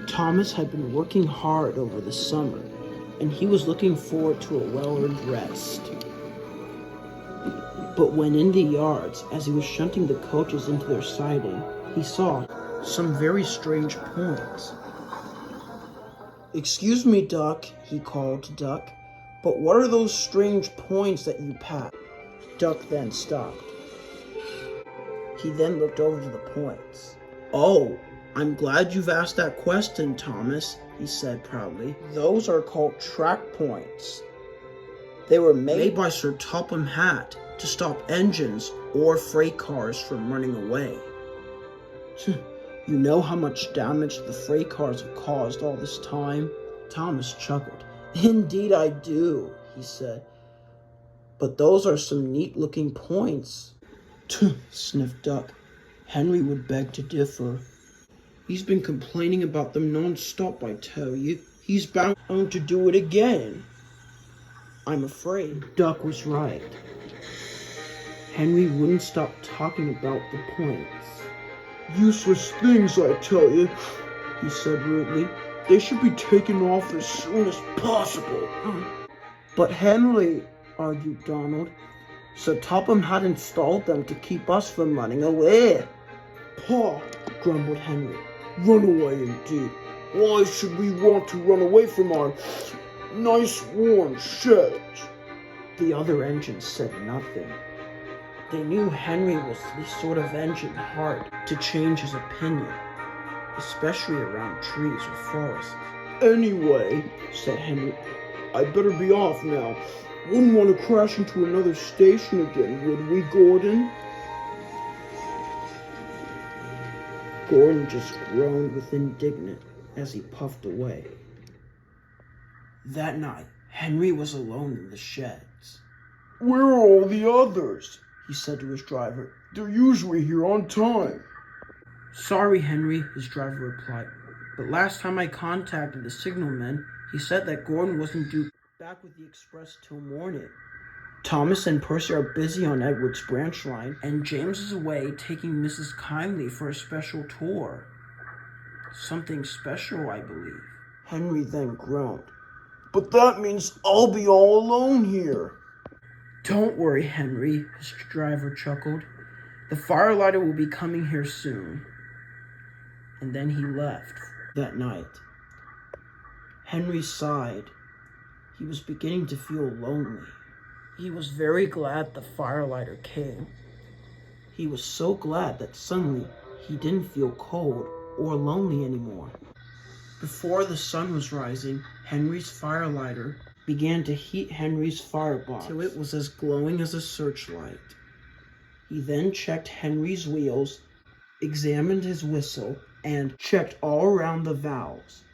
Thomas had been working hard over the summer, and he was looking forward to a well-earned rest. But when in the yards, as he was shunting the coaches into their siding, he saw some very strange points. "Excuse me, Duck," he called to Duck, "but what are those strange points that you pass?" Duck then stopped. He then looked over to the points. "Oh, I'm glad you've asked that question, Thomas," he said proudly. "Those are called track points. They were made by Sir Topham Hatt to stop engines or freight cars from running away." "You know how much damage the freight cars have caused all this time?" Thomas chuckled. "Indeed I do," he said. "But those are some neat-looking points." Sniffed Duck. "Henry would beg to differ. He's been complaining about them non-stop, I tell you. He's bound to do it again." I'm afraid Duck was right. Henry wouldn't stop talking about the points. "Useless things, I tell you," he said rudely. "They should be taken off as soon as possible." "But Henry," argued Donald, "Sir Topham had installed them to keep us from running away." "Pah," grumbled Henry. "Runaway indeed. Why should we want to run away from our nice warm sheds?" The other engines said nothing. They knew Henry was the sort of engine hard to change his opinion, especially around trees or forests. "Anyway," said Henry, "I'd better be off now. Wouldn't want to crash into another station again, would we, Gordon?" Gordon just groaned with indignation as he puffed away. That night, Henry was alone in the sheds. "Where are all the others?" he said to his driver. "They're usually here on time." "Sorry, Henry," his driver replied, "but last time I contacted the signalman, he said that Gordon wasn't due back with the express till morning. Thomas and Percy are busy on Edward's branch line, and James is away taking Mrs. Kindly for a special tour. Something special, I believe." Henry then groaned. "But that means I'll be all alone here." "Don't worry, Henry," his driver chuckled. "The firelighter will be coming here soon." And then he left that night. Henry sighed. He was beginning to feel lonely. He was very glad the firelighter came. He was so glad that suddenly he didn't feel cold or lonely anymore. Before the sun was rising, Henry's firelighter began to heat Henry's firebox till it was as glowing as a searchlight. He then checked Henry's wheels, examined his whistle, and checked all around the valves.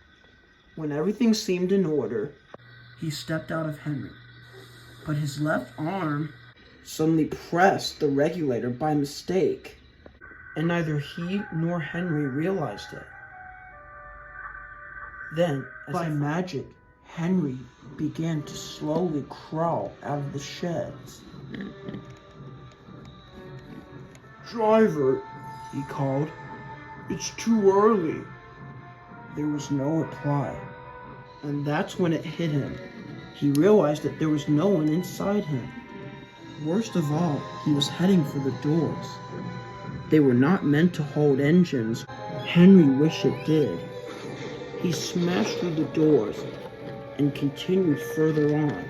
When everything seemed in order, he stepped out of Henry. But his left arm suddenly pressed the regulator by mistake, and neither he nor Henry realized it. Then, as by magic, Henry began to slowly crawl out of the sheds. "Driver," he called, "it's too early." There was no reply, and that's when it hit him. He realized that there was no one inside him. Worst of all, he was heading for the doors. They were not meant to hold engines. Henry wished it did. He smashed through the doors and continued further on.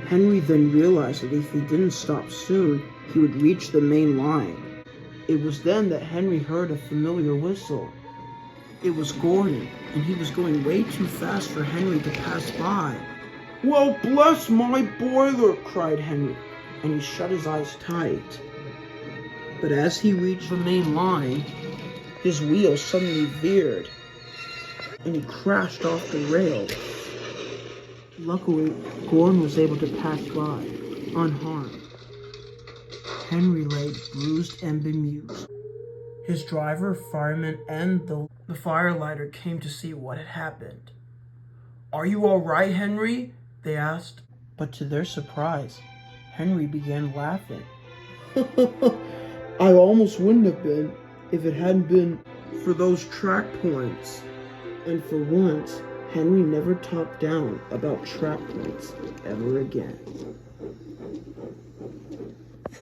Henry then realized that if he didn't stop soon, he would reach the main line. It was then that Henry heard a familiar whistle. It was Gordon, and he was going way too fast for Henry to pass by. "Well, bless my boiler!" cried Henry, and he shut his eyes tight. But as he reached the main line, his wheel suddenly veered, and he crashed off the rail. Luckily, Gordon was able to pass by, unharmed. Henry lay bruised and bemused. His driver, fireman, and the firelighter came to see what had happened. "Are you all right, Henry?" they asked. But to their surprise, Henry began laughing. "I almost wouldn't have been if it hadn't been for those track points." And for once, Henry never talked down about trap points ever again.